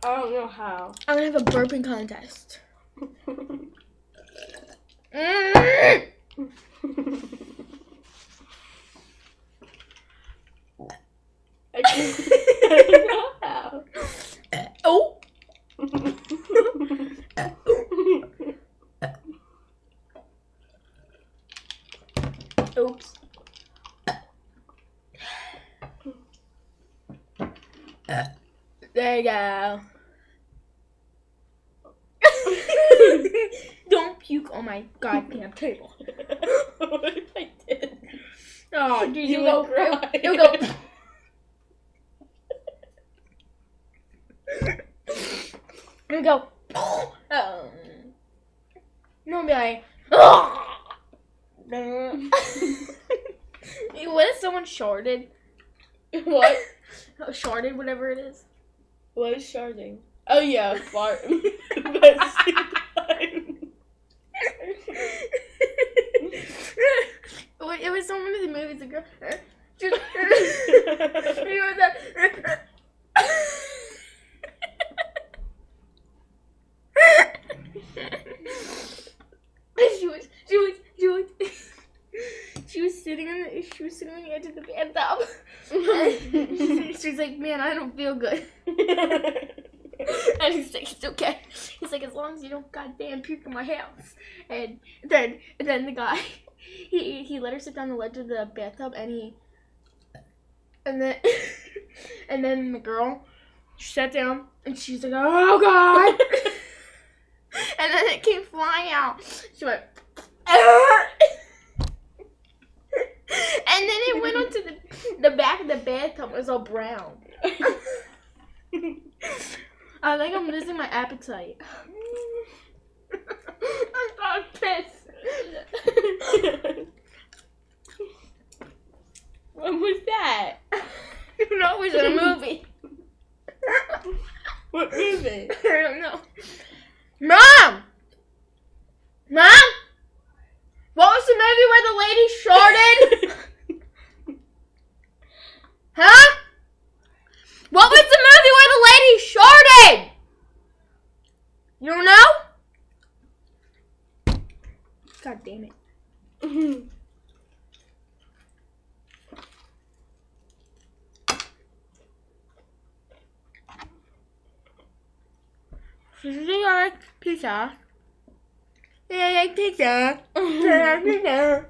I don't know how. I'm gonna have a burping contest. I don't know how. Oh. Oops. There you go. Don't puke on my goddamn table. What if I did? Oh, dude, You will cry. You go. You go. No, be like. What if someone sharded? What? Sharded, whatever it is. What is sharding? Oh yeah, fart. Best time. It was someone in the movies. A girl. She was sitting on the edge of the bathtub. She's like, man, I don't feel good. And he's like, it's okay. He's like, as long as you don't goddamn puke in my house. And then the guy, he let her sit down the ledge of the bathtub, and then the girl, she sat down, and she's like, oh god. And then it came flying out. She went, and then it went onto the back of the bathtub. It was all brown. I think I'm losing my appetite. I'm so pissed. What was that? You know, it was in a movie. What movie? I don't know. Mom! Mom! What was the movie where the lady shorted? Huh? What was the movie where the lady shorted? You don't know? God damn it. Do you like pizza? Do you like pizza? Do you like pizza?